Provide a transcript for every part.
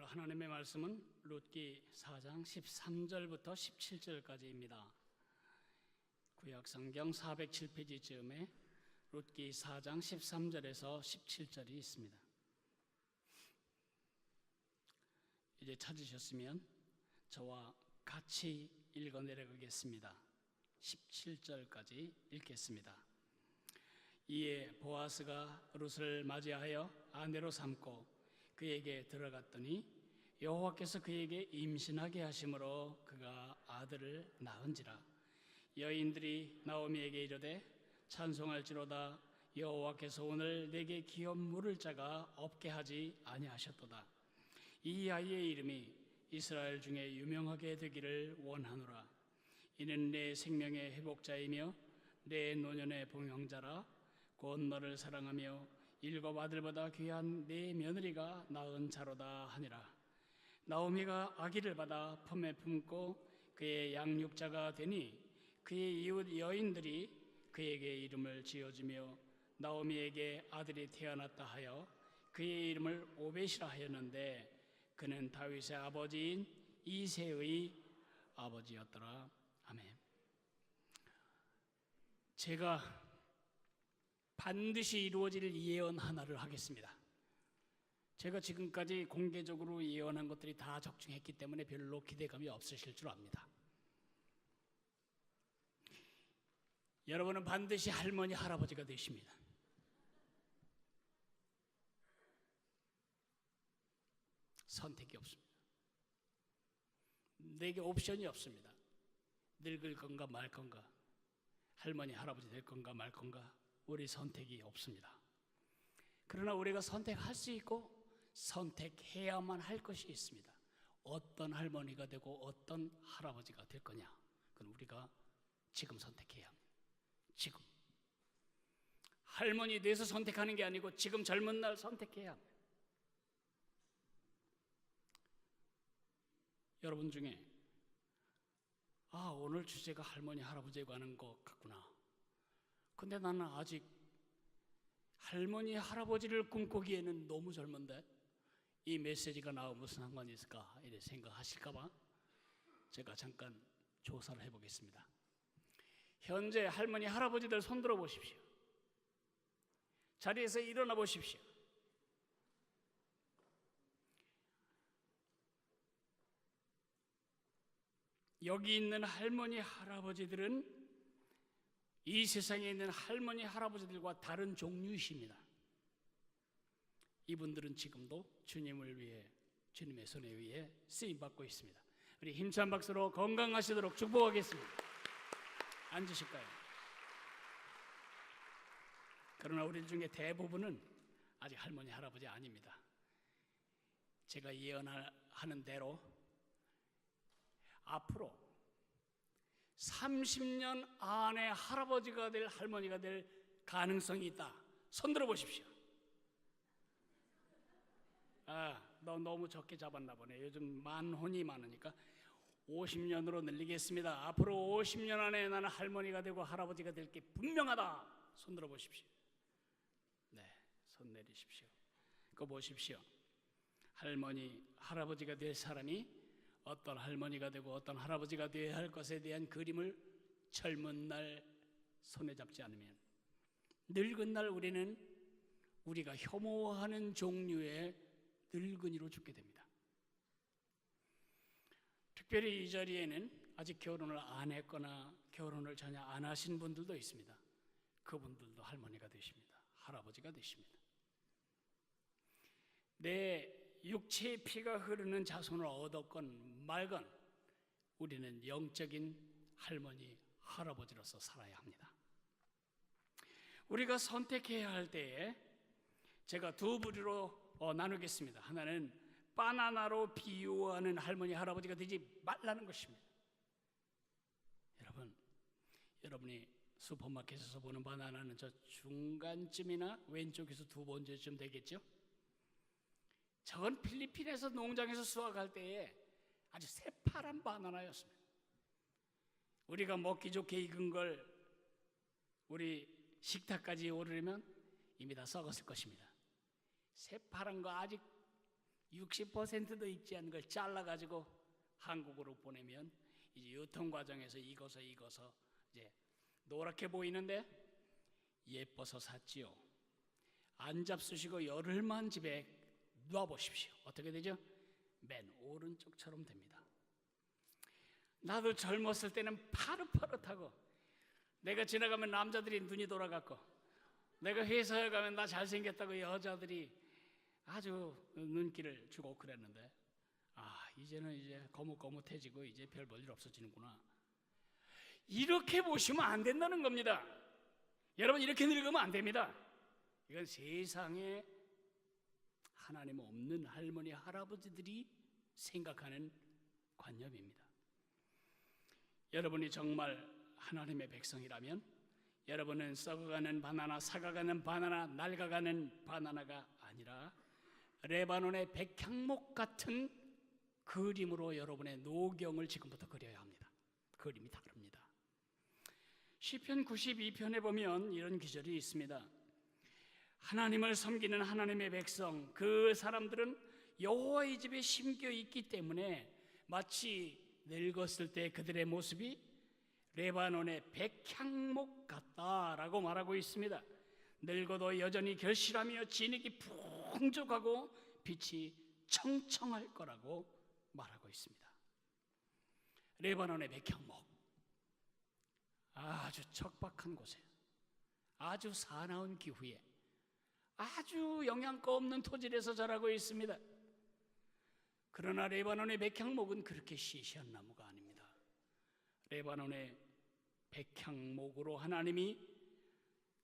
하나님의 말씀은 룻기 4장 13절부터 17절까지입니다. 구약성경 407페이지쯤에 룻기 4장 13절에서 17절이 있습니다. 이제 찾으셨으면 저와 같이 읽어 내려가겠습니다. 17절까지 읽겠습니다. 이에 보아스가 룻을 맞이하여 아내로 삼고 그에게 들어갔더니 여호와께서 그에게 임신하게 하심으로 그가 아들을 낳은지라. 여인들이 나오미에게 이르되 찬송할지로다 여호와께서 오늘 내게 기업 물을 자가 없게 하지 아니하셨도다. 이 아이의 이름이 이스라엘 중에 유명하게 되기를 원하노라. 이는 내 생명의 회복자이며 내 노년의 봉형자라. 곧 너를 사랑하며 7 아들보다 귀한 네 며느리가 낳은 자로다 하니라. 나오미가 아기를 받아 품에 품고 그의 양육자가 되니 그의 이웃 여인들이 그에게 이름을 지어주며 나오미에게 아들이 태어났다 하여 그의 이름을 오벳이라 하였는데 그는 다윗의 아버지인 이새의 아버지였더라. 아멘. 제가 반드시 이루어질 예언 하나를 하겠습니다. 제가 지금까지 공개적으로 예언한 것들이 다 적중했기 때문에 별로 기대감이 없으실 줄 압니다. 여러분은 반드시 할머니, 할아버지가 되십니다. 선택이 없습니다. 내게 옵션이 없습니다. 늙을 건가 말 건가, 할머니, 할아버지 될 건가 말 건가, 우리 선택이 없습니다. 그러나 우리가 선택할 수 있고 선택해야만 할 것이 있습니다. 어떤 할머니가 되고 어떤 할아버지가 될 거냐, 그건 우리가 지금 선택해야 합니다. 지금 할머니 돼서 선택하는 게 아니고 지금 젊은 날 선택해야 합니다. 여러분 중에 오늘 주제가 할머니, 할아버지에 관한 것 같구나. 근데 나는 아직 할머니, 할아버지를 꿈꾸기에는 너무 젊은데 이 메시지가 나와 무슨 상관이 있을까 이렇게 생각하실까봐 제가 잠깐 조사를 해보겠습니다. 현재 할머니, 할아버지들 손 들어 보십시오. 자리에서 일어나 보십시오. 여기 있는 할머니, 할아버지들은 이 세상에 있는 할머니, 할아버지들과 다른 종류이십니다. 이분들은 지금도 주님을 위해, 주님의 손에 의해 쓰임받고 있습니다. 우리 힘찬 박수로 건강하시도록 축복하겠습니다. 앉으실까요? 그러나 우리 중에 대부분은 아직 할머니, 할아버지 아닙니다. 제가 예언하는 대로 앞으로 30년 안에 할아버지가 될, 할머니가 될 가능성이 있다. 손 들어 보십시오. 너 너무 적게 잡았나 보네. 요즘 만혼이 많으니까 50년으로 늘리겠습니다. 앞으로 50년 안에 나는 할머니가 되고 할아버지가 될 게 분명하다. 손 들어 보십시오. 네, 손 내리십시오. 그거 보십시오. 할머니, 할아버지가 될 사람이 어떤 할머니가 되고 어떤 할아버지가 되어야 할 것에 대한 그림을 젊은 날 손에 잡지 않으면 늙은 날 우리는 우리가 혐오하는 종류의 늙은이로 죽게 됩니다. 특별히 이 자리에는 아직 결혼을 안 했거나 결혼을 전혀 안 하신 분들도 있습니다. 그분들도 할머니가 되십니다. 할아버지가 되십니다. 내 육체의 피가 흐르는 자손을 얻었건 말건 우리는 영적인 할머니, 할아버지로서 살아야 합니다. 우리가 선택해야 할 때에 제가 두 부류로 나누겠습니다. 하나는 바나나로 비유하는 할머니, 할아버지가 되지 말라는 것입니다. 여러분이 슈퍼마켓에서 보는 바나나는 저 중간쯤이나 왼쪽에서 두 번째쯤 되겠죠? 저건 필리핀에서 농장에서 수확할 때에 아주 새파란 바나나였습니다. 우리가 먹기 좋게 익은 걸 우리 식탁까지 오르려면 이미 다 썩었을 것입니다. 새파란 거 아직 60%도 익지 않은 걸 잘라가지고 한국으로 보내면 이제 유통 과정에서 익어서 이제 노랗게 보이는데 예뻐서 샀지요. 안 잡수시고 열흘만 집에 놔보십시오. 어떻게 되죠? 맨 오른쪽처럼 됩니다. 나도 젊었을 때는 파릇파릇하고, 내가 지나가면 남자들이 눈이 돌아갔고, 내가 회사에 가면 나 잘생겼다고 여자들이 아주 눈길을 주고 그랬는데, 이제는 이제 거뭇거뭇해지고 이제 별 볼 일 없어지는구나. 이렇게 보시면 안 된다는 겁니다. 여러분, 이렇게 늙으면 안 됩니다. 이건 세상에 하나님 없는 할머니 할아버지들이 생각하는 관념입니다. 여러분이 정말 하나님의 백성이라면 여러분은 썩어가는 바나나, 사가가는 바나나, 낡아가는 바나나가 아니라 레바논의 백향목 같은 그림으로 여러분의 노경을 지금부터 그려야 합니다. 그림이 다릅니다. 시편 92편에 보면 이런 구절이 있습니다. 하나님을 섬기는 하나님의 백성, 그 사람들은 여호와의 집에 심겨 있기 때문에 마치 늙었을 때 그들의 모습이 레바논의 백향목 같다라고 말하고 있습니다. 늙어도 여전히 결실하며 진액이 풍족하고 빛이 청청할 거라고 말하고 있습니다. 레바논의 백향목, 아주 척박한 곳에, 아주 사나운 기후에, 아주 영양가 없는 토질에서 자라고 있습니다. 그러나 레바논의 백향목은 그렇게 시시한 나무가 아닙니다. 레바논의 백향목으로 하나님이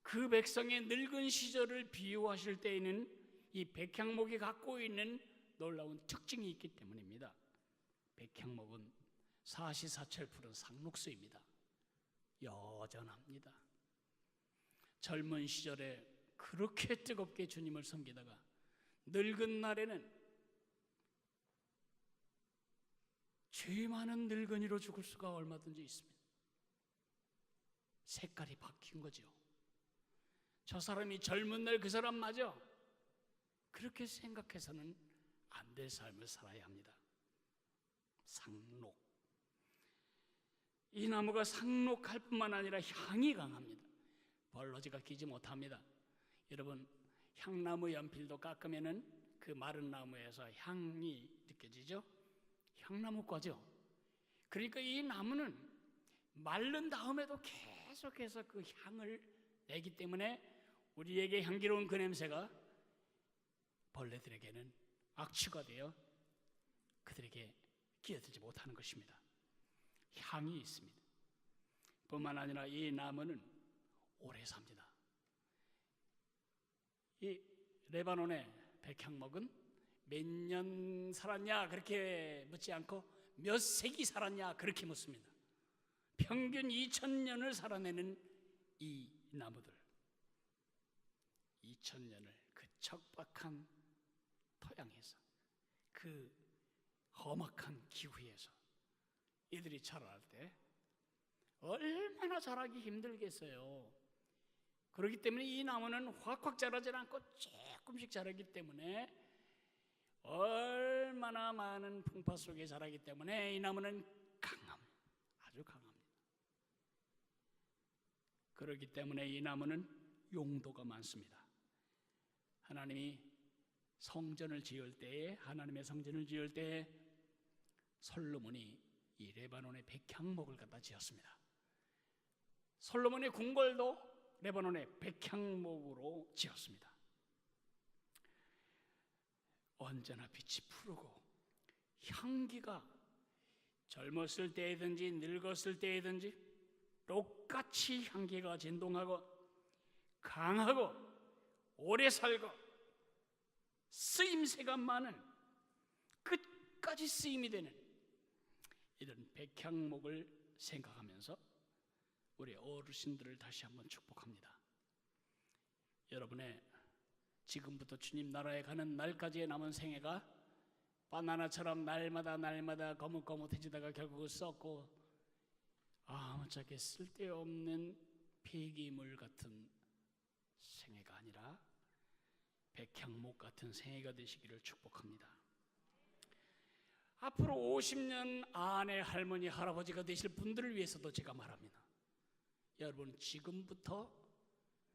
그 백성의 늙은 시절을 비유하실 때에는 이 백향목이 갖고 있는 놀라운 특징이 있기 때문입니다. 백향목은 사시사철 푸른 상록수입니다. 여전합니다. 젊은 시절에 그렇게 뜨겁게 주님을 섬기다가 늙은 날에는 죄 많은 늙은이로 죽을 수가 얼마든지 있습니다. 색깔이 바뀐 거죠. 저 사람이 젊은 날 그 사람 맞아? 그렇게 생각해서는 안 될 삶을 살아야 합니다. 상록, 이 나무가 상록할 뿐만 아니라 향이 강합니다. 벌러지가 끼지 못합니다. 여러분, 향나무 연필도 깎으면은 그 마른 나무에서 향이 느껴지죠? 향나무과죠. 그러니까 이 나무는 마른 다음에도 계속해서 그 향을 내기 때문에 우리에게 향기로운 그 냄새가 벌레들에게는 악취가 되어 그들에게 끼어들지 못하는 것입니다. 향이 있습니다. 뿐만 아니라 이 나무는 오래 삽니다. 이 레바논의 백향목은 몇 년 살았냐 그렇게 묻지 않고 몇 세기 살았냐 그렇게 묻습니다. 평균 2000년을 살아내는 이 나무들, 2000년을 그 척박한 토양에서, 그 험악한 기후에서 이들이 자랄 때 얼마나 자라기 힘들겠어요. 그렇기 때문에 이 나무는 확확 자라지 않고 조금씩 자라기 때문에, 얼마나 많은 풍파 속에 자라기 때문에 이 나무는 아주 강합니다. 그렇기 때문에 이 나무는 용도가 많습니다. 하나님이 성전을 지을 때에, 하나님의 성전을 지을 때에 솔로몬이 이 레바논의 백향목을 갖다 지었습니다. 솔로몬의 궁궐도 레바논의 백향목으로 지었습니다. 언제나 빛이 푸르고 향기가 젊었을 때이든지 늙었을 때이든지 똑같이 향기가 진동하고 강하고 오래 살고 쓰임새가 많은, 끝까지 쓰임이 되는 이런 백향목을 생각하면서 우리 어르신들을 다시 한번 축복합니다. 여러분의 지금부터 주님 나라에 가는 날까지의 남은 생애가 바나나처럼 날마다 거뭇거뭇해지다가 결국은 썩고 아무짝에 쓸데없는 폐기물 같은 생애가 아니라 백향목 같은 생애가 되시기를 축복합니다. 앞으로 50년 안에 할머니, 할아버지가 되실 분들을 위해서도 제가 말합니다. 여러분, 지금부터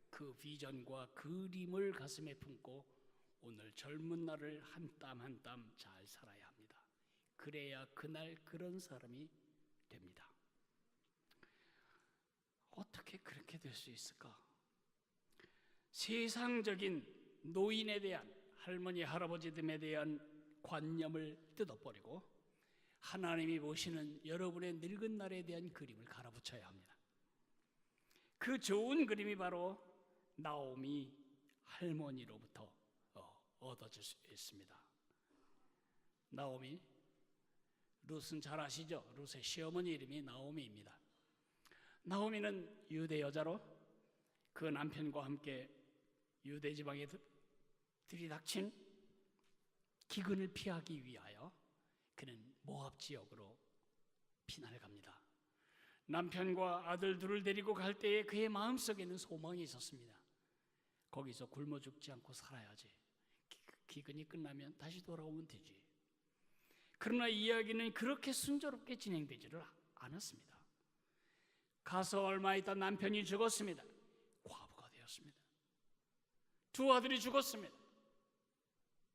그 비전과 그림을 가슴에 품고 오늘 젊은 날을 한 땀 한 땀 잘 살아야 합니다. 그래야 그날 그런 사람이 됩니다. 어떻게 그렇게 될 수 있을까? 세상적인 노인에 대한, 할머니, 할아버지됨에 대한 관념을 뜯어버리고 하나님이 보시는 여러분의 늙은 날에 대한 그림을 갈아붙여야 합니다. 그 좋은 그림이 바로 나오미 할머니로부터 얻어질 수 있습니다. 나오미, 룻은 잘 아시죠? 룻의 시어머니 이름이 나오미입니다. 나오미는 유대 여자로 그 남편과 함께 유대 지방에 들이닥친 기근을 피하기 위하여 그는 모압 지역으로 피난을 갑니다. 남편과 아들 둘을 데리고 갈 때에 그의 마음속에는 소망이 있었습니다. 거기서 굶어 죽지 않고 살아야지. 기근이 끝나면 다시 돌아오면 되지. 그러나 이야기는 그렇게 순조롭게 진행되지를 않았습니다. 가서 얼마 있다 남편이 죽었습니다. 과부가 되었습니다. 두 아들이 죽었습니다.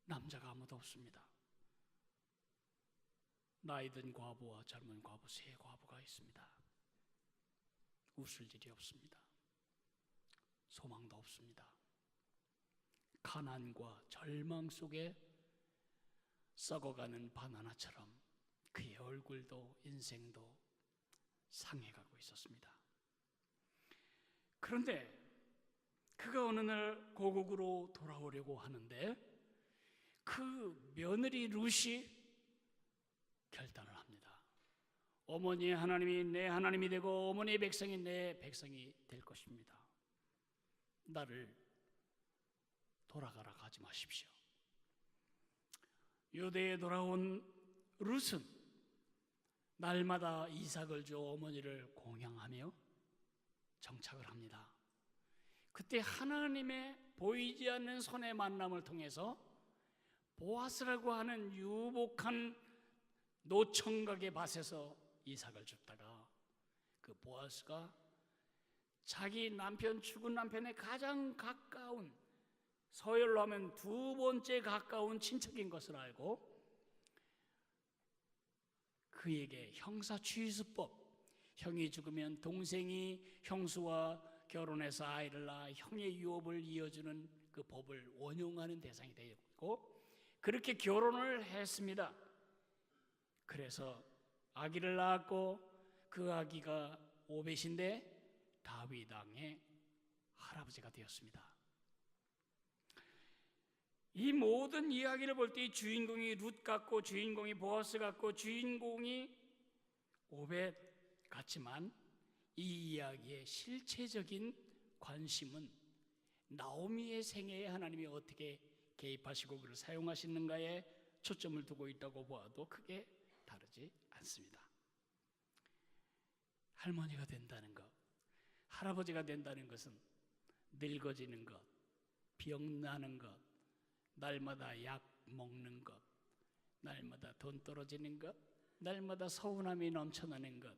남자가 아무도 없습니다. 나이든 과부와 젊은 과부, 세 과부가 있습니다. 웃을 일이 없습니다. 소망도 없습니다. 가난과 절망 속에 썩어가는 바나나처럼 그의 얼굴도 인생도 상해가고 있었습니다. 그런데 그가 어느 날 고국으로 돌아오려고 하는데 그 며느리 룻이 결단을 합니다. 어머니 하나님이 내 하나님이 되고 어머니의 백성이 내 백성이 될 것입니다. 나를 돌아가라 하지 마십시오. 유대에 돌아온 룻은 날마다 이삭을 줘 어머니를 공양하며 정착을 합니다. 그때 하나님의 보이지 않는 손의 만남을 통해서 보아스라고 하는 유복한 노총각의 밭에서 이삭을 줍다가 그 보아스가 자기 남편, 죽은 남편의 가장 가까운, 서열로 하면 두 번째 가까운 친척인 것을 알고 그에게 형사취수법, 형이 죽으면 동생이 형수와 결혼해서 아이를 낳아 형의 유업을 이어주는 그 법을 원용하는 대상이 되었고 그렇게 결혼을 했습니다. 그래서 아기를 낳았고 그 아기가 오벳인데 다윗 왕의 할아버지가 되었습니다. 이 모든 이야기를 볼 때 주인공이 룻 같고 주인공이 보아스 같고 주인공이 오벳 같지만 이 이야기의 실체적인 관심은 나오미의 생애에 하나님이 어떻게 개입하시고 그를 사용하시는가에 초점을 두고 있다고 보아도 크게 다르지 않습니다. 할머니가 된다는 것, 할아버지가 된다는 것은 늙어지는 것, 병나는 것, 날마다 약 먹는 것, 날마다 돈 떨어지는 것, 날마다 서운함이 넘쳐나는 것,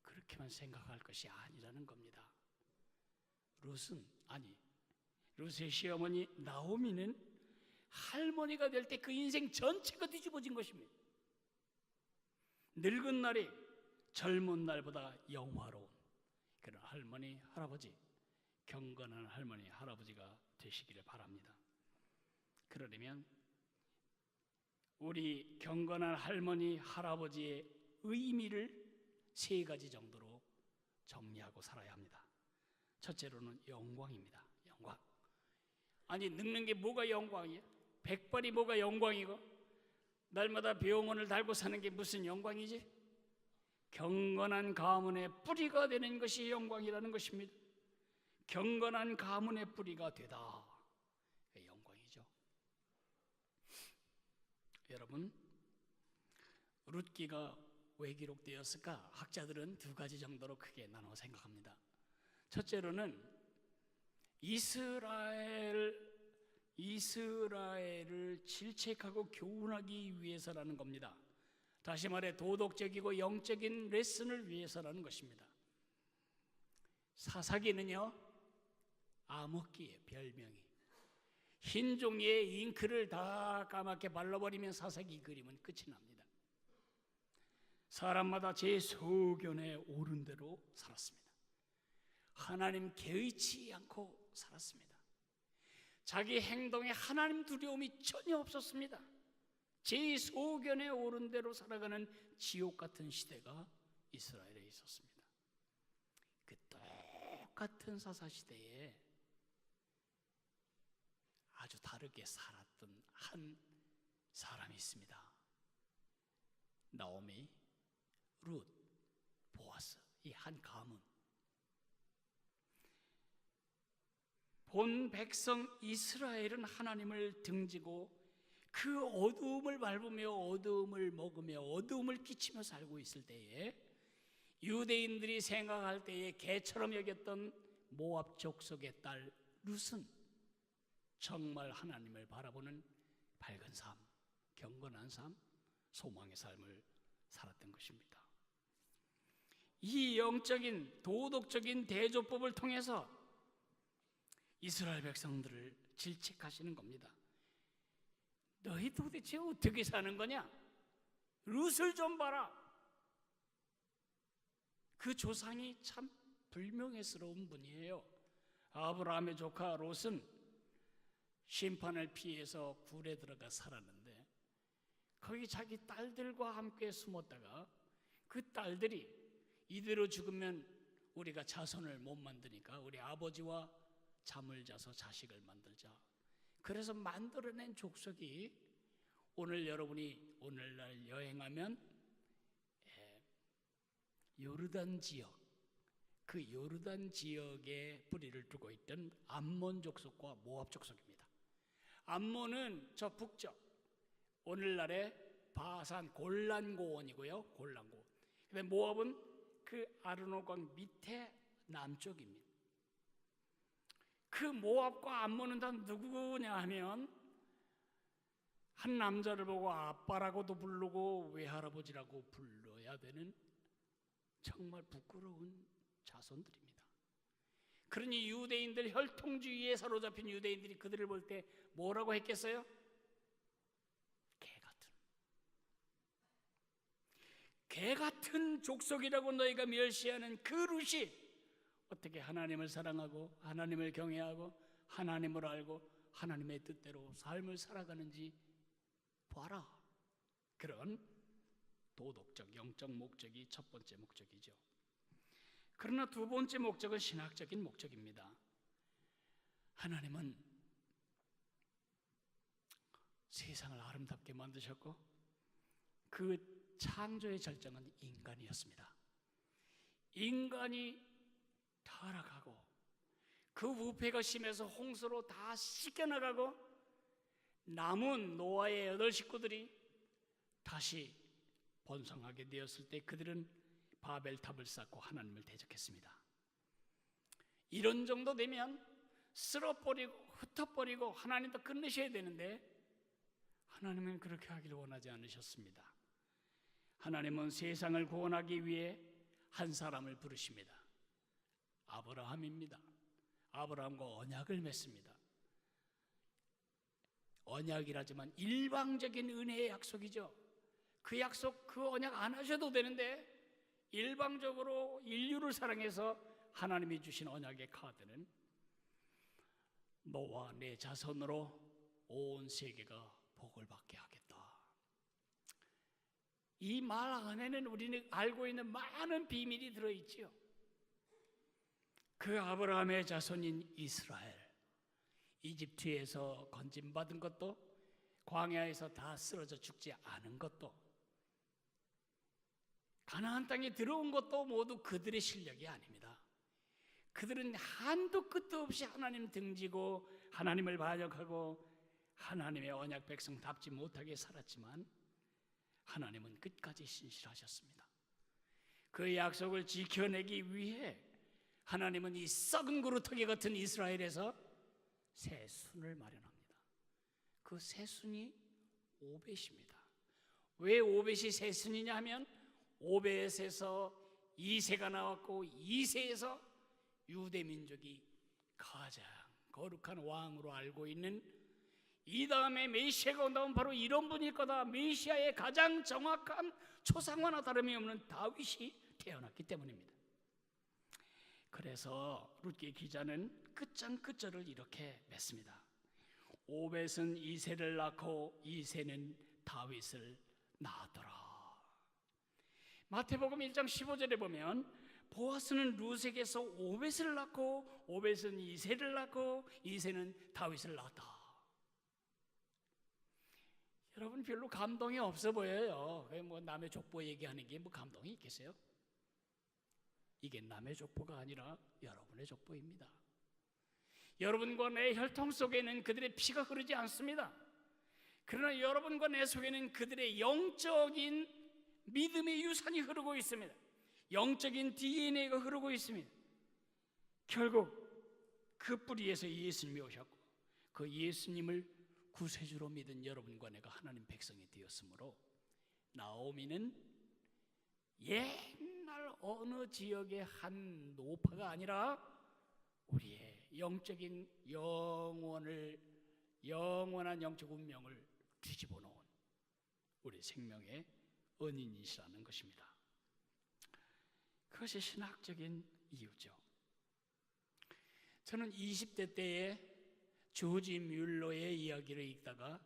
그렇게만 생각할 것이 아니라는 겁니다. 룻의 시어머니 나오미는 할머니가 될 때 그 인생 전체가 뒤집어진 것입니다. 늙은 날이 젊은 날보다 영화로운 그런 할머니, 할아버지, 경건한 할머니, 할아버지가 되시기를 바랍니다. 그러려면 우리 경건한 할머니, 할아버지의 의미를 세 가지 정도로 정리하고 살아야 합니다. 첫째로는 영광입니다. 영광. 아니, 늙는 게 뭐가 영광이에요? 백발이 뭐가 영광이고 날마다 병원을 달고 사는 게 무슨 영광이지? 경건한 가문의 뿌리가 되는 것이 영광이라는 것입니다. 경건한 가문의 뿌리가 되다. 영광이죠. 여러분, 룻기가 왜 기록되었을까? 학자들은 두 가지 정도로 크게 나눠 생각합니다. 첫째로는 이스라엘 이스라엘을 질책하고 교훈하기 위해서라는 겁니다. 다시 말해 도덕적이고 영적인 레슨을 위해서라는 것입니다. 사사기는요, 암흑기의 별명이 흰 종이에 잉크를 다 까맣게 발라버리면 사사기 그림은 끝이 납니다. 사람마다 제 소견에 오른 대로 살았습니다. 하나님 개의치 않고 살았습니다. 자기 행동에 하나님 두려움이 전혀 없었습니다. 제 소견에 오른 대로 살아가는 지옥 같은 시대가 이스라엘에 있었습니다. 그 똑같은 사사시대에 아주 다르게 살았던 한 사람이 있습니다. 나오미, 룻, 보아스, 이 한 가문. 본 백성 이스라엘은 하나님을 등지고 그 어두움을 밟으며 어두움을 먹으며 어두움을 끼치며 살고 있을 때에 유대인들이 생각할 때에 개처럼 여겼던 모압 족속의 딸 룻은 정말 하나님을 바라보는 밝은 삶, 경건한 삶, 소망의 삶을 살았던 것입니다. 이 영적인 도덕적인 대조법을 통해서 이스라엘 백성들을 질책하시는 겁니다. 너희 도대체 어떻게 사는 거냐? 룻을 좀 봐라. 그 조상이 참 불명예스러운 분이에요. 아브라함의 조카 롯은 심판을 피해서 굴에 들어가 살았는데 거기 자기 딸들과 함께 숨었다가 그 딸들이 이대로 죽으면 우리가 자손을 못 만드니까 우리 아버지와 잠을 자서 자식을 만들자. 그래서 만들어낸 족속이 오늘 여러분이 오늘날 여행하면 요르단 지역, 그 요르단 지역에 뿌리를 두고 있던 암몬 족속과 모압 족속입니다. 암몬은 저 북쪽, 오늘날의 바산 골란고원이고요. 골란고원. 근데 모압은 그 아르노강 밑에 남쪽입니다. 그 모압과 암몬은 다 누구냐 하면 한 남자를 보고 아빠라고도 부르고 외할아버지라고 불러야 되는 정말 부끄러운 자손들입니다. 그러니 유대인들, 혈통주의에 사로잡힌 유대인들이 그들을 볼 때 뭐라고 했겠어요? 개 같은 족속이라고 너희가 멸시하는 그 룻이 어떻게 하나님을 사랑하고 하나님을 경외하고 하나님을 알고 하나님의 뜻대로 삶을 살아가는지 봐라. 그런 도덕적, 영적 목적이 첫 번째 목적이죠. 그러나 두 번째 목적은 신학적인 목적입니다. 하나님은 세상을 아름답게 만드셨고 그 창조의 절정은 인간이었습니다. 인간이 타락하고 그 부패가 심해서 홍수로 다 씻겨나가고 남은 노아의 8 식구들이 다시 번성하게 되었을 때 그들은 바벨탑을 쌓고 하나님을 대적했습니다. 이런 정도 되면 쓸어버리고 흩어버리고 하나님도 끝내셔야 되는데 하나님은 그렇게 하기를 원하지 않으셨습니다. 하나님은 세상을 구원하기 위해 한 사람을 부르십니다. 아브라함입니다. 아브라함과 언약을 맺습니다. 언약이라지만 일방적인 은혜의 약속이죠. 그 약속, 그 언약 안 하셔도 되는데 일방적으로 인류를 사랑해서 하나님이 주신 언약의 카드는 너와 내 자손으로 온 세계가 복을 받게 하겠다. 이 말 안에는 우리는 알고 있는 많은 비밀이 들어있지요. 그 아브라함의 자손인 이스라엘, 이집트에서 건짐받은 것도 광야에서 다 쓰러져 죽지 않은 것도 가나안 땅에 들어온 것도 모두 그들의 실력이 아닙니다. 그들은 한도 끝도 없이 하나님 등지고 하나님을 반역하고 하나님의 언약 백성답지 못하게 살았지만 하나님은 끝까지 신실하셨습니다. 그 약속을 지켜내기 위해 하나님은 이 썩은 그루터기 같은 이스라엘에서 새 순을 마련합니다. 그 새순이 오벳입니다. 왜 오벳이 새순이냐 하면 오벳에서 이새가 나왔고 이새에서 유대 민족이 가장 거룩한 왕으로 알고 있는, 이 다음에 메시아가 온다면 바로 이런 분일 거다. 메시아의 가장 정확한 초상화나 다름이 없는 다윗이 태어났기 때문입니다. 그래서 룻기 기자는 끝장 끝절을 이렇게 맺습니다. 오벳은 이새를 낳고 이새는 다윗을 낳았더라. 마태복음 1장 15절에 보면 보아스는 룻에게서 오벳을 낳고 오벳은 이새를 낳고 이새는 다윗을 낳았다. 여러분 별로 감동이 없어 보여요. 뭐 남의 족보 얘기하는 게 뭐 감동이 있겠어요? 이게 남의 족보가 아니라 여러분의 족보입니다. 여러분과 내 혈통 속에는 그들의 피가 흐르지 않습니다. 그러나 여러분과 내 속에는 그들의 영적인 믿음의 유산이 흐르고 있습니다. 영적인 DNA가 흐르고 있습니다. 결국 그 뿌리에서 예수님이 오셨고 그 예수님을 구세주로 믿은 여러분과 내가 하나님 백성이 되었으므로 나오미는 옛날 어느 지역의 한 노파가 아니라 우리의 영적인 영원한 영적 운명을 뒤집어 놓은 우리 생명의 은인이시라는 것입니다. 그것이 신학적인 이유죠. 저는 20대 때에 조지 뮬러의 이야기를 읽다가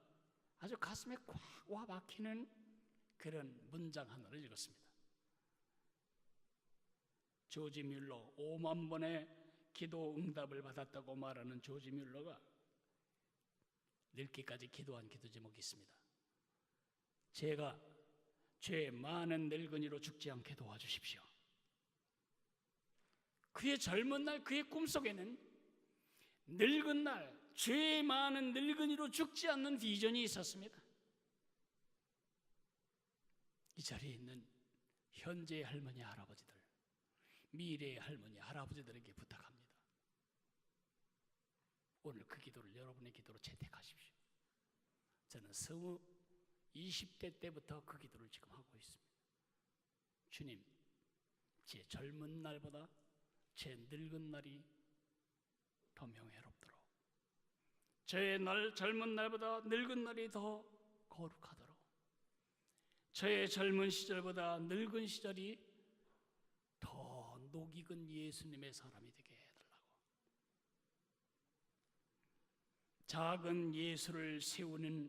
아주 가슴에 꽉 와 박히는 그런 문장 하나를 읽었습니다. 조지 뮬러, 5만 번의 기도 응답을 받았다고 말하는 조지 뮬러가 늙기까지 기도한 기도 제목이 있습니다. 제가 죄 많은 늙은이로 죽지 않게 도와주십시오. 그의 젊은 날 그의 꿈속에는 늙은 날 죄 많은 늙은이로 죽지 않는 비전이 있었습니다. 이 자리에 있는 현재의 할머니 할아버지들, 미래의 할머니 할아버지들에게 부탁합니다. 오늘 그 기도를 여러분의 기도로 채택하십시오. 저는 20대 때부터 그 기도를 지금 하고 있습니다. 주님, 제 젊은 날보다 제 늙은 날이 더 명예롭도록, 저의 젊은 날보다 늙은 날이 더 거룩하도록, 저의 젊은 시절보다 늙은 시절이 더 녹익은 예수님의 사람이 되게 해달라고. 작은 예수를 세우는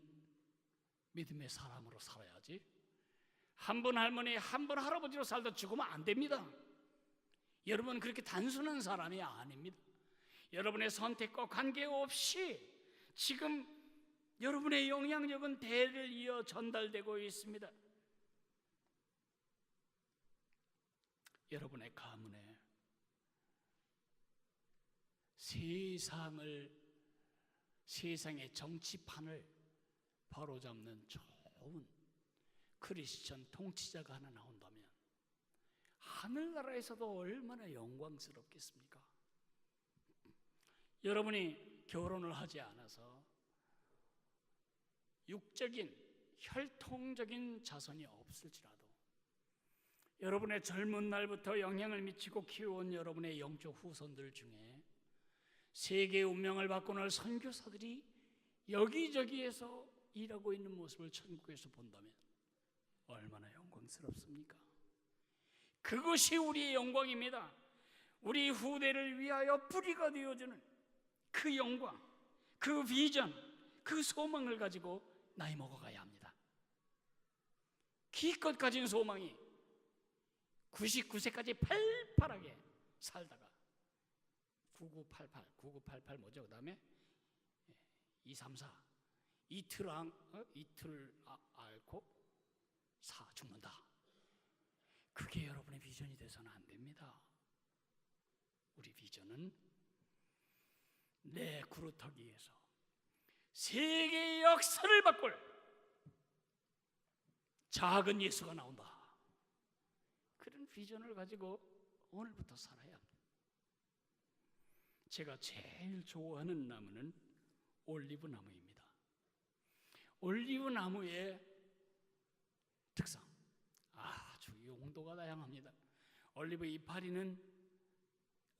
믿음의 사람으로 살아야지, 한 분 할머니 한 분 할아버지로 살다 죽으면 안 됩니다. 여러분 그렇게 단순한 사람이 아닙니다. 여러분의 선택과 관계없이 지금 여러분의 영향력은 대를 이어 전달되고 있습니다. 여러분의 가문에 세상의 정치판을 바로잡는 좋은 크리스천 통치자가 하나 나온다면 하늘나라에서도 얼마나 영광스럽겠습니까? 여러분이 결혼을 하지 않아서 육적인 혈통적인 자손이 없을지라도 여러분의 젊은 날부터 영향을 미치고 키워온 여러분의 영적 후손들 중에 세계의 운명을 바꾸는 선교사들이 여기저기에서 일하고 있는 모습을 천국에서 본다면 얼마나 영광스럽습니까? 그것이 우리의 영광입니다. 우리 후대를 위하여 뿌리가 되어주는 그 영광, 그 비전, 그 소망을 가지고 나이 먹어가야 합니다. 기껏 가진 소망이 99세까지 팔팔하게 살다가 9988 뭐죠? 그 다음에 234 이틀 앓고 4 죽는다. 그게 여러분의 비전이 돼서는 안 됩니다. 우리 비전은 내 구루터기에서 세계의 역사를 바꿀 작은 예수가 나온다. 그런 비전을 가지고 오늘부터 살아야 합니다. 제가 제일 좋아하는 나무는 올리브 나무입니다. 올리브 나무의 특성, 아주 용도가 다양합니다. 올리브 이파리는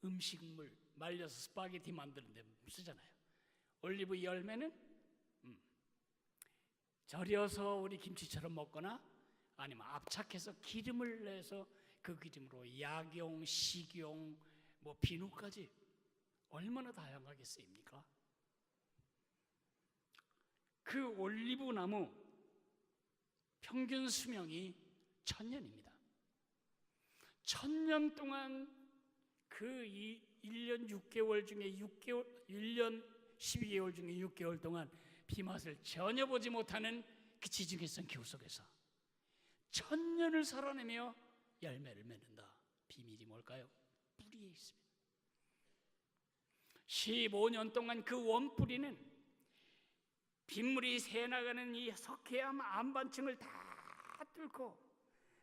음식물, 말려서 스파게티 만드는 데 쓰잖아요. 올리브 열매는 절여서 우리 김치처럼 먹거나 아니면 압착해서 기름을 내서 그 기름으로 약용, 식용, 비누까지 얼마나 다양하게 쓰입니까? 그 올리브 나무 평균 수명이 1000년입니다. 1000년 동안 그 1년 6개월 중에 1년 12개월 중에 6개월 동안 비맛을 전혀 보지 못하는 그 지중해성 기후 속에서 1000년을 살아내며 열매를 맺는다. 비밀이 뭘까요? 뿌리에 있습니다. 15년 동안 그 원뿌리는 빗물이 새나가는 이 석회암 안반층을 다 뚫고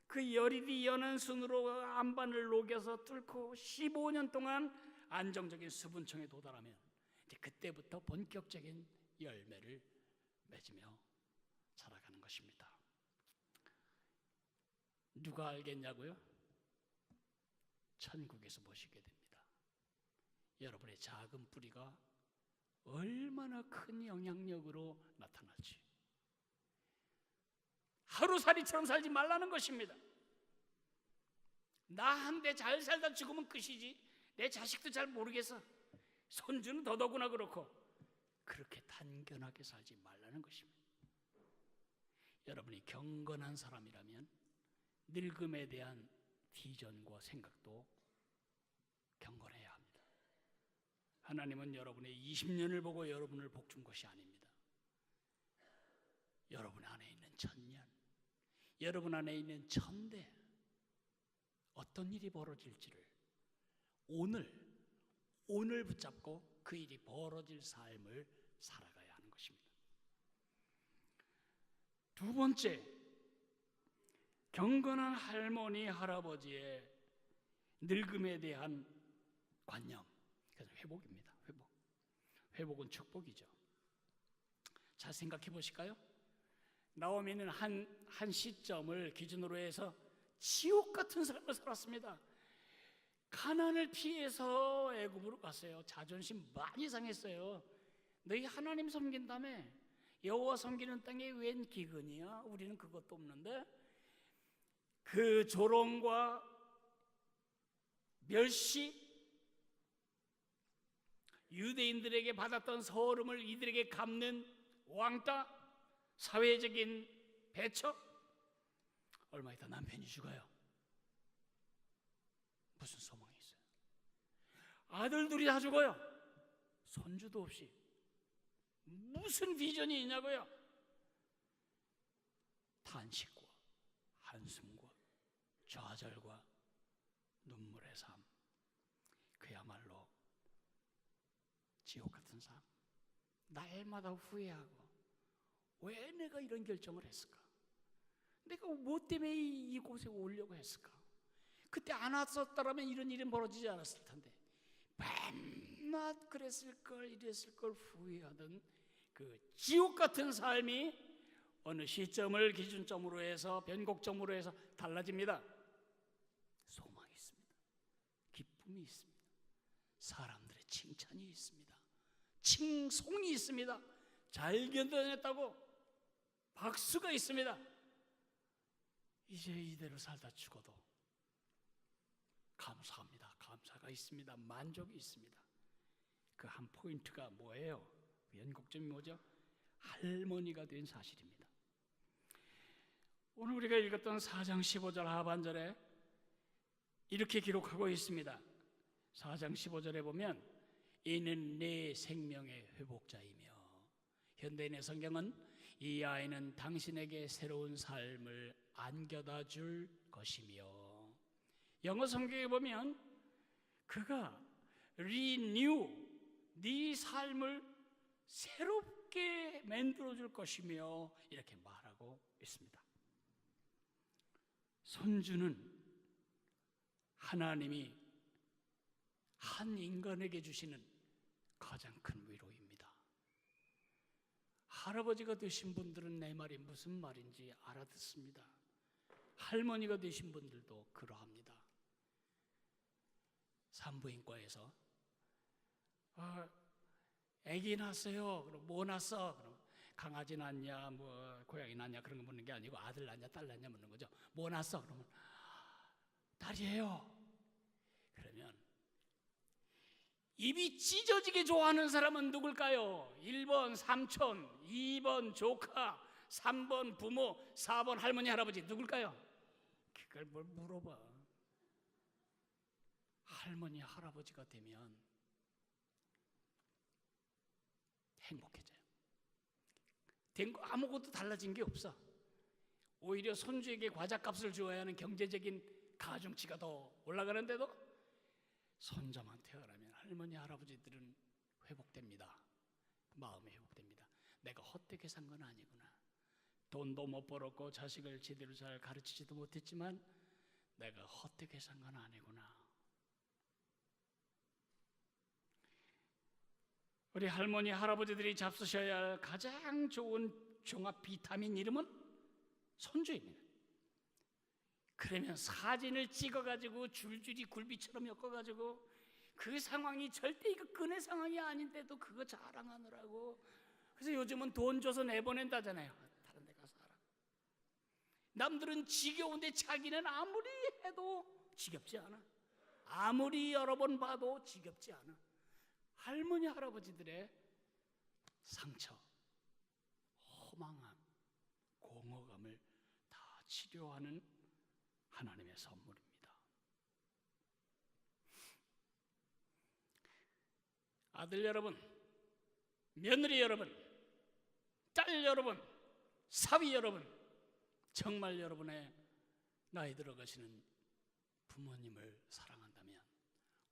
그 열이 연한 순으로 안반을 녹여서 뚫고 15년 동안 안정적인 수분층에 도달하면 이제 그때부터 본격적인 열매를 맺으며 자라가는 것입니다. 누가 알겠냐고요? 천국에서 보시게 됩니다. 여러분의 작은 뿌리가 얼마나 큰 영향력으로 나타날지. 하루살이처럼 살지 말라는 것입니다. 나 한데 잘 살다 죽으면 끝이지, 내 자식도 잘 모르겠어, 손주는 더더구나 그렇고, 그렇게 단견하게 살지 말라는 것입니다. 여러분이 경건한 사람이라면 늙음에 대한 비전과 생각도 경건해야 합니다. 하나님은 여러분의 20년을 보고 여러분을 복준 것이 아닙니다. 여러분 안에 있는 1000년, 여러분 안에 있는 1000대, 어떤 일이 벌어질지를 오늘 붙잡고 그 일이 벌어질 삶을 살아가야 하는 것입니다. 두 번째, 경건한 할머니, 할아버지의 늙음에 대한 관념, 그래서 회복입니다. 회복은 축복이죠. 자, 생각해 보실까요? 나오미는 한 시점을 기준으로 해서 지옥 같은 삶을 살았습니다. 가난을 피해서 애굽으로 갔어요. 자존심 많이 상했어요. 너희 하나님 섬긴다며? 여호와 섬기는 땅에 웬 기근이야? 우리는 그것도 없는데. 그 조롱과 멸시, 유대인들에게 받았던 서름을 이들에게 갚는 왕따, 사회적인 배척, 얼마 있다 남편이 죽어요. 무슨 소망이 있어요? 아들 둘이 다 죽어요. 손주도 없이. 무슨 비전이 있냐고요? 탄식과 한숨과 좌절과 눈물의 삶, 그야말로 지옥 같은 삶. 날마다 후회하고, 왜 내가 이런 결정을 했을까? 내가 뭐 때문에 이곳에 오려고 했을까? 그때 안 왔었다면 이런 일은 벌어지지 않았을 텐데, 밤낮 그랬을 걸, 이랬을 걸 후회하던 그 지옥 같은 삶이 어느 시점을 기준점으로 해서, 변곡점으로 해서 달라집니다. 소망이 있습니다. 기쁨이 있습니다. 사람들의 칭찬이 있습니다. 칭송이 있습니다. 잘 견뎌냈다고 박수가 있습니다. 이제 이대로 살다 죽어도 감사합니다. 감사가 있습니다. 만족이 있습니다. 그 한 포인트가 뭐예요? 변곡점이 뭐죠? 할머니가 된 사실입니다. 오늘 우리가 읽었던 4장 15절 하반절에 이렇게 기록하고 있습니다. 4장 15절에 보면 이는 내 생명의 회복자이며, 현대인의 성경은 이 아이는 당신에게 새로운 삶을 안겨다 줄 것이며, 영어 성경에 보면 그가 renew, 네 삶을 새롭게 만들어 줄 것이며 이렇게 말하고 있습니다. 손주는 하나님이 한 인간에게 주시는 가장 큰 위로입니다. 할아버지가 되신 분들은 내 말이 무슨 말인지 알아듣습니다. 할머니가 되신 분들도 그러합니다. 산부인과에서 아기 낳았어요. 그럼 뭐 낳았어? 그럼 강아지 낳냐, 뭐 고양이 낳냐 그런 거 묻는 게 아니고 아들 낳냐, 딸 낳냐 묻는 거죠. 뭐 낳았어? 그러면 딸이에요. 그러면 입이 찢어지게 좋아하는 사람은 누굴까요? 1번 삼촌, 2번 조카, 3번 부모, 4번 할머니, 할아버지 누굴까요? 그걸 뭘 물어봐. 할머니, 할아버지가 되면 행복해져요. 된 거 아무것도 달라진 게 없어. 오히려 손주에게 과자값을 주어야 하는 경제적인 가중치가 더 올라가는데도 손자만 태어나면 할머니, 할아버지들은 회복됩니다. 마음이 회복됩니다. 내가 헛되게 산 건 아니구나. 돈도 못 벌었고 자식을 제대로 잘 가르치지도 못했지만 내가 헛되게 산 건 아니구나. 우리 할머니, 할아버지들이 잡수셔야 할 가장 좋은 종합 비타민 이름은 손주입니다. 그러면 사진을 찍어가지고 줄줄이 굴비처럼 엮어가지고 그 상황이 절대 이거 끈의 상황이 아닌데도 그거 자랑하느라고. 그래서 요즘은 돈 줘서 내보낸다잖아요. 다른 데 가서 살아. 남들은 지겨운데 자기는 아무리 해도 지겹지 않아. 아무리 여러 번 봐도 지겹지 않아. 할머니, 할아버지들의 상처, 허망함, 공허감을 다 치료하는 하나님의 선물입니다. 아들 여러분, 며느리 여러분, 딸 여러분, 사위 여러분, 정말 여러분의 나이 들어가시는 부모님을 사랑한다면,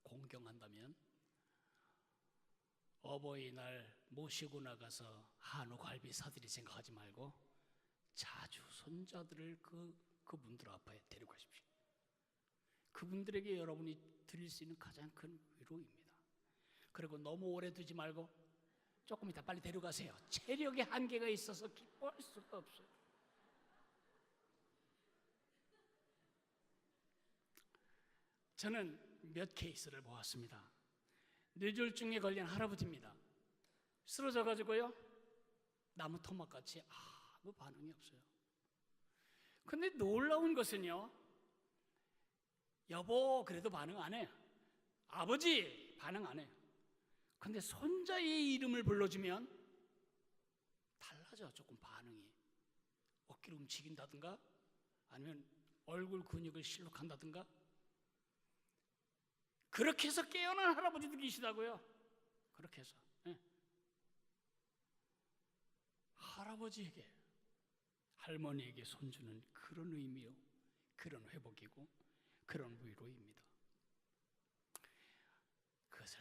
공경한다면 어버이날 모시고 나가서 한우 갈비 사드리 생각하지 말고 자주 손자들을 그분들 앞에 데려가십시오. 그분들에게 여러분이 드릴 수 있는 가장 큰 위로입니다. 그리고 너무 오래 두지 말고 조금 이따 빨리 데려가세요. 체력의 한계가 있어서 기뻐할 수가 없어요. 저는 몇 케이스를 보았습니다. 뇌졸중에 걸린 할아버지입니다. 쓰러져가지고요, 나무 토막같이 아무 반응이 없어요. 근데 놀라운 것은요, 여보 그래도 반응 안 해요. 아버지 반응 안 해요. 근데 손자의 이름을 불러주면 달라져. 조금 반응이. 어깨를 움직인다든가 아니면 얼굴 근육을 실룩한다든가. 그렇게 해서 깨어난 할아버지도 계시다고요. 그렇게 해서 할아버지에게, 할머니에게 손주는 그런 의미요, 그런 회복이고 그런 위로입니다. 그것을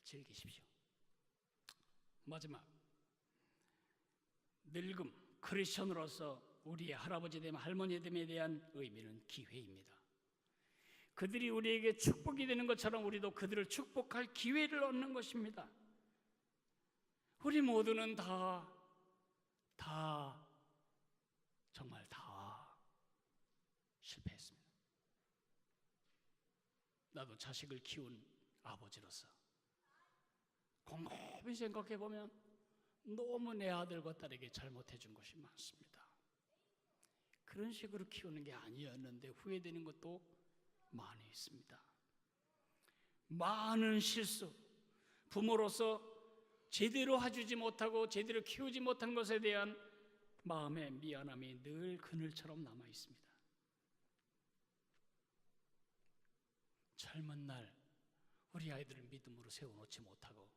즐기십시오. 마지막, 늙음, 크리스천으로서 우리의 할아버지 됨, 할머니 됨에 대한 의미는 기회입니다. 그들이 우리에게 축복이 되는 것처럼 우리도 그들을 축복할 기회를 얻는 것입니다. 우리 모두는 정말 다 실패했습니다. 나도 자식을 키운 아버지로서 곰곰이 생각해 보면 너무 내 아들과 딸에게 잘못해 준 것이 많습니다. 그런 식으로 키우는 게 아니었는데 후회되는 것도 많이 있습니다. 많은 실수, 부모로서 제대로 해주지 못하고 제대로 키우지 못한 것에 대한 마음의 미안함이 늘 그늘처럼 남아 있습니다. 젊은 날 우리 아이들을 믿음으로 세워놓지 못하고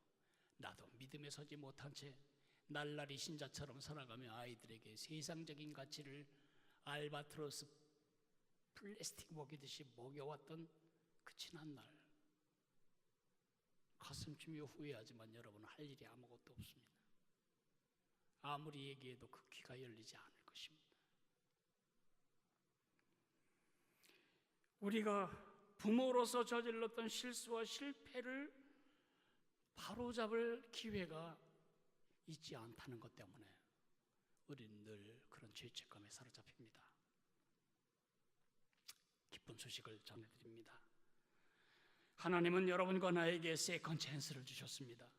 나도 믿음에 서지 못한 채 날라리 신자처럼 살아가며 아이들에게 세상적인 가치를 알바트로스 플라스틱 먹이듯이 먹여왔던 그 지난 날, 가슴쯤이 후회하지만 여러분, 할 일이 아무것도 없습니다. 아무리 얘기해도 그 귀가 열리지 않을 것입니다. 우리가 부모로서 저질렀던 실수와 실패를 바로잡을 기회가 있지 않다는 것 때문에 우리는 늘 그런 죄책감에 사로잡힙니다. 기쁜 소식을 전해드립니다. 하나님은 여러분과 나에게 세컨 찬스를 주셨습니다.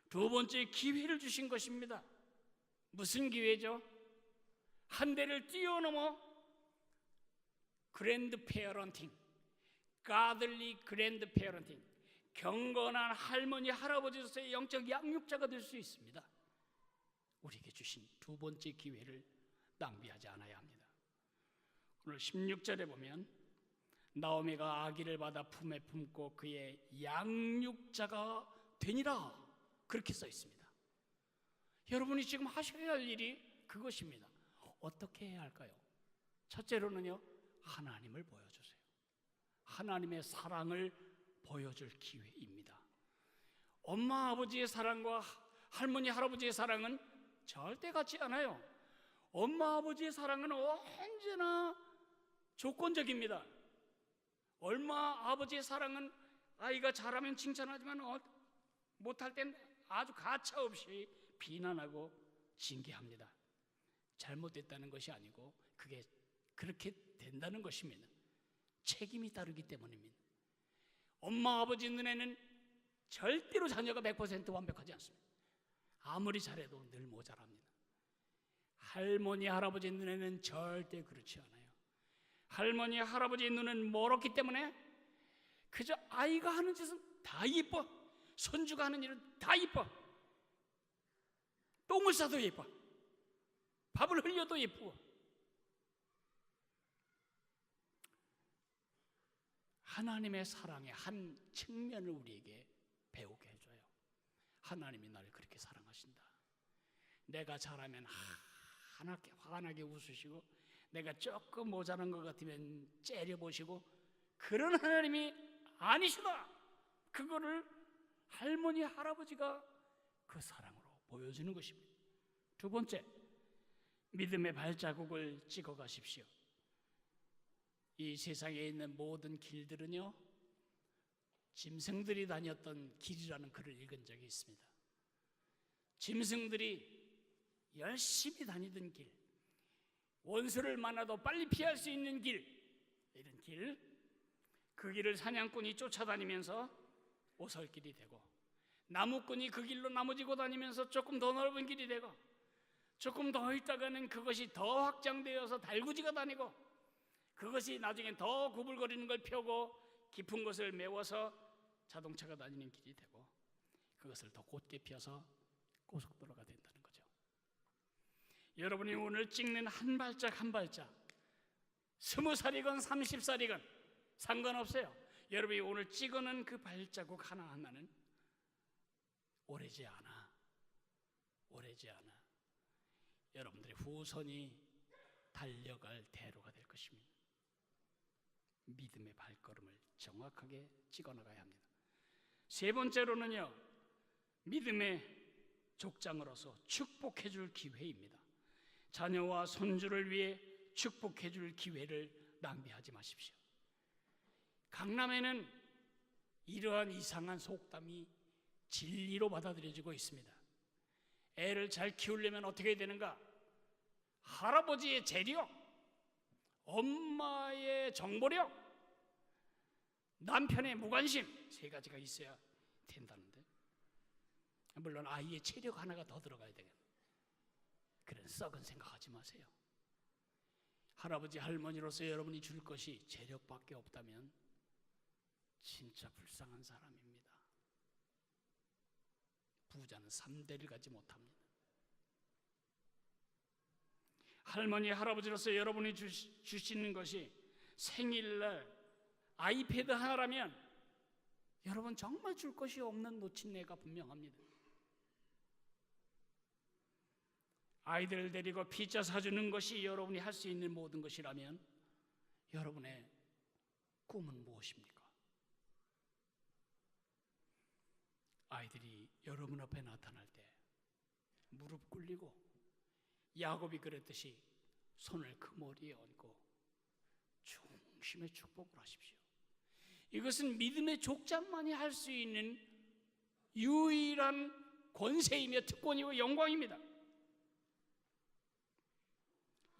두 번째 기회를 주신 것입니다. 무슨 기회죠? 한 대를 뛰어넘어 그랜드 페어런팅, 가들리 그랜드 페어런팅, 경건한 할머니 할아버지로서의 영적 양육자가 될 수 있습니다. 우리에게 주신 두 번째 기회를 낭비하지 않아야 합니다. 오늘 16절에 보면 나오미가 아기를 받아 품에 품고 그의 양육자가 되니라, 그렇게 써 있습니다. 여러분이 지금 하셔야 할 일이 그것입니다. 어떻게 해야 할까요? 첫째로는요, 하나님을 보여주세요. 하나님의 사랑을 보여줄 기회입니다. 엄마 아버지의 사랑과 할머니 할아버지의 사랑은 절대 같지 않아요. 엄마 아버지의 사랑은 언제나 조건적입니다. 엄마 아버지의 사랑은 아이가 잘하면 칭찬하지만 못할 땐 아주 가차없이 비난하고 징계합니다. 잘못됐다는 것이 아니고 그게 그렇게 된다는 것입니다. 책임이 따르기 때문입니다. 엄마 아버지 눈에는 절대로 자녀가 100% 완벽하지 않습니다. 아무리 잘해도 늘 모자랍니다. 할머니 할아버지 눈에는 절대 그렇지 않아요. 할머니 할아버지 눈은 멀었기 때문에 그저 아이가 하는 짓은 다 이뻐, 손주가 하는 일은 다 이뻐, 똥을 싸도 예뻐, 밥을 흘려도 예쁘고. 하나님의 사랑의 한 측면을 우리에게 배우게 해줘요. 하나님이 나를 그렇게 사랑하신다. 내가 잘하면 환하게 웃으시고, 내가 조금 모자란 것 같으면 째려보시고, 그런 하나님이 아니시다. 그거를 할머니 할아버지가 그 사랑으로 보여주는 것입니다. 두 번째, 믿음의 발자국을 찍어 가십시오. 이 세상에 있는 모든 길들은요, 짐승들이 다녔던 길이라는 글을 읽은 적이 있습니다. 짐승들이 열심히 다니던 길, 원수를 만나도 빨리 피할 수 있는 길, 이런 길, 그 길을 사냥꾼이 쫓아다니면서 오솔길이 되고, 나무꾼이 그 길로 나무지고 다니면서 조금 더 넓은 길이 되고, 조금 더 있다가는 그것이 더 확장되어서 달구지가 다니고, 그것이 나중엔 더 구불거리는 걸 펴고 깊은 곳을 메워서 자동차가 다니는 길이 되고, 그것을 더 곧게 펴서 고속도로가 된다는 거죠. 여러분이 오늘 찍는 한 발짝 한 발짝, 20살이건 30살이건 상관없어요. 여러분이 오늘 찍어놓은 그 발자국 하나하나는 오래지 않아 여러분들의 후손이 달려갈 대로가 될 것입니다. 믿음의 발걸음을 정확하게 찍어나가야 합니다. 세 번째로는요, 믿음의 족장으로서 축복해 줄 기회입니다. 자녀와 손주를 위해 축복해 줄 기회를 낭비하지 마십시오. 강남에는 이러한 이상한 속담이 진리로 받아들여지고 있습니다. 애를 잘 키우려면 어떻게 해야 되는가? 할아버지의 재력, 엄마의 정보력, 남편의 무관심, 세 가지가 있어야 된다는데, 물론 아이의 체력 하나가 더 들어가야 되겠네. 그런 썩은 생각하지 마세요. 할아버지 할머니로서 여러분이 줄 것이 재력밖에 없다면 진짜 불쌍한 사람입니다. 부자는 3대를 가지 못합니다. 할머니 할아버지로서 여러분이 주시는 것이 생일날 아이패드 하나라면 여러분 정말 줄 것이 없는 노친네가 분명합니다. 아이들을 데리고 피자 사주는 것이 여러분이 할 수 있는 모든 것이라면 여러분의 꿈은 무엇입니까? 아이들이 여러분 앞에 나타날 때 무릎 꿇리고 야곱이 그랬듯이 손을 그 머리에 얹고 중심의 축복을 하십시오. 이것은 믿음의 족장만이 할 수 있는 유일한 권세이며 특권이고 영광입니다.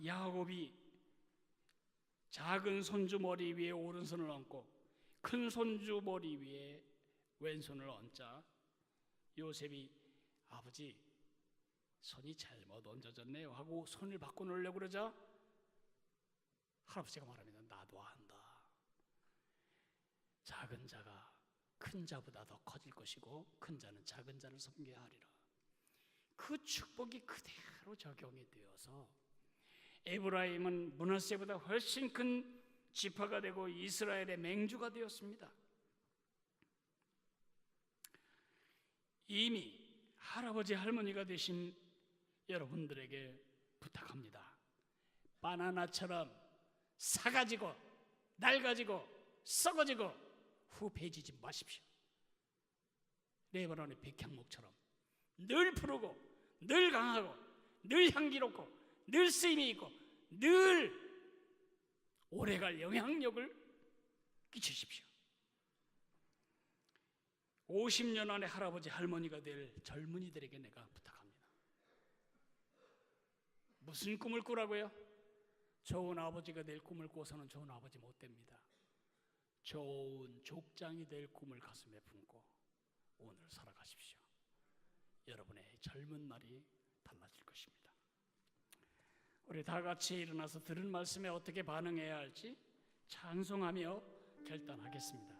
야곱이 작은 손주 머리 위에 오른손을 얹고 큰 손주 머리 위에 왼손을 얹자 요셉이 아버지 손이 잘못 얹어졌네요 하고 손을 바꿔놓으려고 그러자 할아버지가 말합니다. 나도 한다. 작은 자가 큰 자보다 더 커질 것이고 큰 자는 작은 자를 섬겨야 하리라. 그 축복이 그대로 적용이 되어서 에브라임은 므낫세보다 훨씬 큰 지파가 되고 이스라엘의 맹주가 되었습니다. 이미 할아버지 할머니가 되신 여러분들에게 부탁합니다. 바나나처럼 사가지고 낡아지고 썩어지고 후패지지 마십시오. 레바논의 백향목처럼 늘 푸르고 늘 강하고 늘 향기롭고 늘 쓰임이 있고 늘 오래갈 영향력을 끼치십시오. 50년 안에 할아버지 할머니가 될 젊은이들에게 내가 부탁합니다. 무슨 꿈을 꾸라고요? 좋은 아버지가 될 꿈을 꿔서는 좋은 아버지 못 됩니다. 좋은 족장이 될 꿈을 가슴에 품고 오늘 살아가십시오. 여러분의 젊은 날이 달라질 것입니다. 우리 다 같이 일어나서 들은 말씀에 어떻게 반응해야 할지 찬송하며 결단하겠습니다.